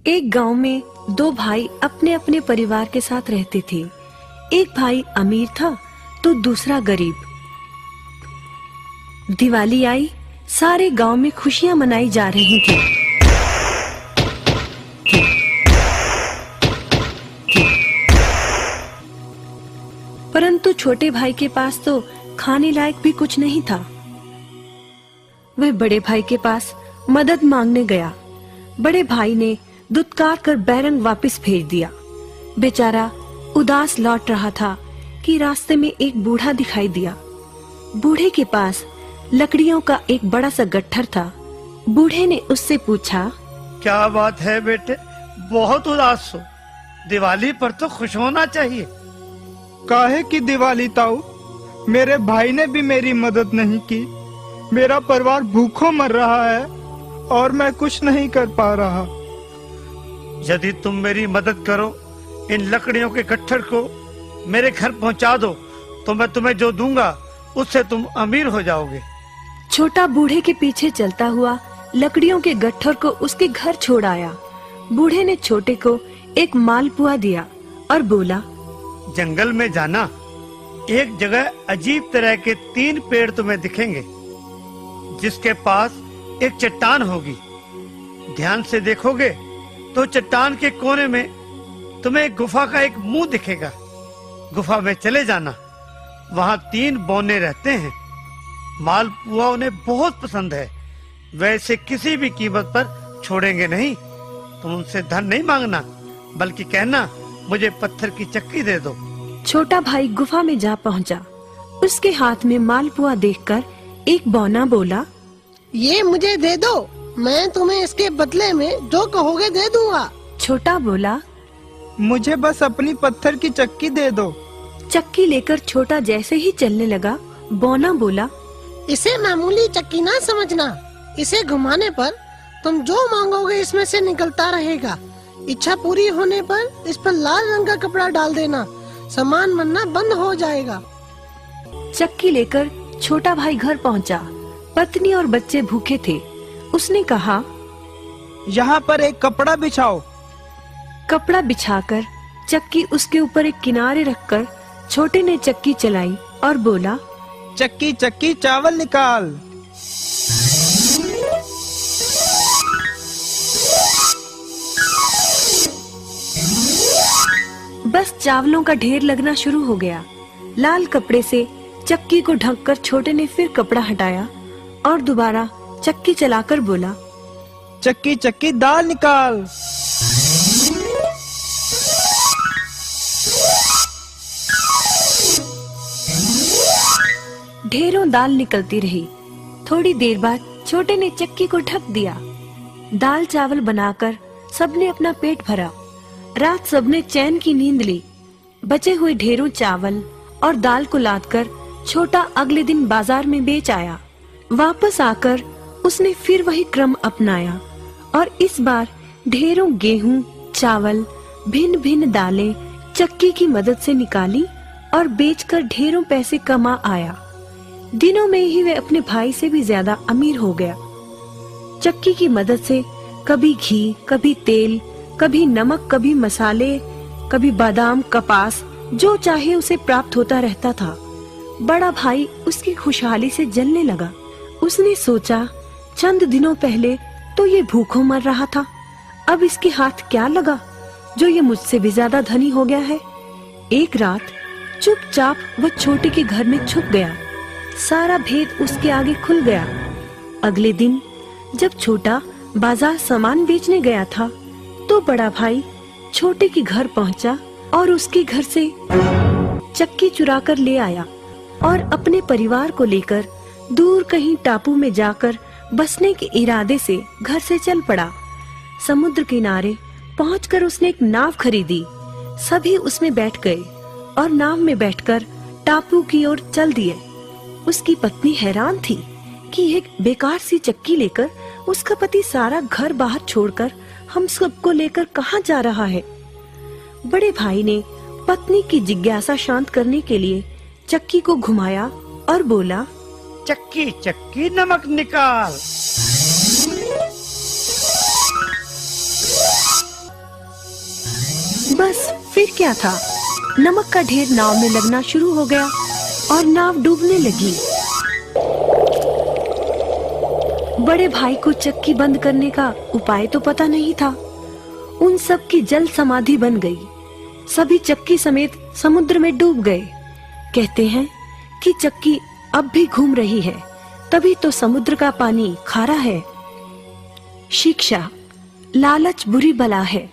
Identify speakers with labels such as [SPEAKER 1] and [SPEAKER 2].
[SPEAKER 1] एक गांव में दो भाई अपने अपने परिवार के साथ रहते थे। एक भाई अमीर था तो दूसरा गरीब। दिवाली आई, सारे गांव में खुशियां मनाई जा रही थी। परंतु छोटे भाई के पास तो खाने लायक भी कुछ नहीं था। वह बड़े भाई के पास मदद मांगने गया। बड़े भाई ने दुत्कार कर बैरंग वापस भेज दिया। बेचारा उदास लौट रहा था कि रास्ते में एक बूढ़ा दिखाई दिया। बूढ़े के पास लकड़ियों का एक बड़ा सा गट्ठर था। बूढ़े ने उससे पूछा,
[SPEAKER 2] क्या बात है बेटे, बहुत उदास हो? दिवाली पर तो खुश होना चाहिए।
[SPEAKER 3] काहे की दिवाली ताऊ, मेरे भाई ने भी मेरी मदद नहीं की। मेरा परिवार भूखों मर रहा है और मैं कुछ नहीं कर पा रहा।
[SPEAKER 2] यदि तुम मेरी मदद करो, इन लकड़ियों के गट्ठर को मेरे घर पहुंचा दो, तो मैं तुम्हें जो दूंगा उससे तुम अमीर हो जाओगे।
[SPEAKER 1] छोटा बूढ़े के पीछे चलता हुआ लकड़ियों के गट्ठर को उसके घर छोड़ आया। बूढ़े ने छोटे को एक मालपुआ दिया और बोला,
[SPEAKER 2] जंगल में जाना, एक जगह अजीब तरह के 3 पेड़ तुम्हें दिखेंगे, जिसके पास एक चट्टान होगी। ध्यान से देखोगे तो चट्टान के कोने में तुम्हें गुफा का एक मुंह दिखेगा। गुफा में चले जाना, वहां 3 बौने रहते हैं। मालपुआ उन्हें बहुत पसंद है, वैसे किसी भी कीमत पर छोड़ेंगे नहीं। तुम उनसे धन नहीं मांगना, बल्कि कहना मुझे पत्थर की चक्की दे दो।
[SPEAKER 1] छोटा भाई गुफा में जा पहुंचा। उसके हाथ में मालपुआ देखकर एक बौना बोला,
[SPEAKER 4] ये मुझे दे दो, मैं तुम्हें इसके बदले में जो कहोगे दे दूंगा।
[SPEAKER 1] छोटा बोला,
[SPEAKER 3] मुझे बस अपनी पत्थर की चक्की दे दो।
[SPEAKER 1] चक्की लेकर छोटा जैसे ही चलने लगा, बौना बोला,
[SPEAKER 4] इसे मामूली चक्की ना समझना। इसे घुमाने पर तुम जो मांगोगे इसमें से निकलता रहेगा। इच्छा पूरी होने पर इस पर लाल रंग का कपड़ा डाल देना, सामान बनना बंद हो जाएगा।
[SPEAKER 1] चक्की लेकर छोटा भाई घर पहुंचा। पत्नी और बच्चे भूखे थे। उसने कहा,
[SPEAKER 3] यहाँ पर एक कपड़ा बिछाओ।
[SPEAKER 1] कपड़ा बिछाकर चक्की उसके ऊपर एक किनारे रखकर छोटे ने चक्की चलाई और बोला,
[SPEAKER 3] चक्की चक्की चावल निकाल।
[SPEAKER 1] बस चावलों का ढेर लगना शुरू हो गया। लाल कपड़े से चक्की को ढककर छोटे ने फिर कपड़ा हटाया और दोबारा चक्की चलाकर बोला,
[SPEAKER 3] चक्की चक्की दाल निकाल।
[SPEAKER 1] ढेरों दाल निकलती रही। थोड़ी देर बाद छोटे ने चक्की को ढक दिया। दाल चावल बनाकर सबने अपना पेट भरा। रात सबने चैन की नींद ली। बचे हुए ढेरों चावल और दाल को लादकर छोटा अगले दिन बाजार में बेच आया। वापस आकर उसने फिर वही क्रम अपनाया और इस बार ढेरों गेहूं, चावल, भिन्न भिन्न दालें चक्की की मदद से निकाली और बेचकर ढेरों पैसे कमा आया। दिनों में ही वह अपने भाई से भी ज्यादा अमीर हो गया। चक्की की मदद से कभी घी, कभी तेल, कभी नमक, कभी मसाले, कभी बादाम, कपास, जो चाहे उसे प्राप्त होता रहता था। बड़ा भाई उसकी खुशहाली से जलने लगा। उसने सोचा, चंद दिनों पहले तो ये भूखों मर रहा था, अब इसके हाथ क्या लगा जो ये मुझसे भी ज्यादा धनी हो गया है। एक रात चुपचाप वह छोटे के घर में छुप गया। सारा भेद उसके आगे खुल गया। अगले दिन जब छोटा बाजार सामान बेचने गया था, तो बड़ा भाई छोटे के घर पहुंचा और उसके घर से चक्की चुरा कर ले आया और अपने परिवार को लेकर दूर कहीं टापू में जाकर बसने के इरादे से घर से चल पड़ा। समुद्र किनारे पहुंचकर उसने एक नाव खरीदी। सभी उसमें बैठ गए और नाव में बैठकर टापू की ओर चल दिए। उसकी पत्नी हैरान थी कि एक बेकार सी चक्की लेकर उसका पति सारा घर बाहर छोड़कर हम सबको लेकर कहाँ जा रहा है। बड़े भाई ने पत्नी की जिज्ञासा शांत करने के लिए चक्की को घुमाया और बोला,
[SPEAKER 2] चक्की चक्की नमक निकाल।
[SPEAKER 1] फिर क्या था, नमक का ढेर नाव में लगना शुरू हो गया और नाव डूबने लगी। बड़े भाई को चक्की बंद करने का उपाय तो पता नहीं था। उन सब की जल समाधि बन गई। सभी चक्की समेत समुद्र में डूब गए। कहते हैं कि चक्की अब भी घूम रही है, तभी तो समुद्र का पानी खारा है। शिक्षा, लालच बुरी बला है।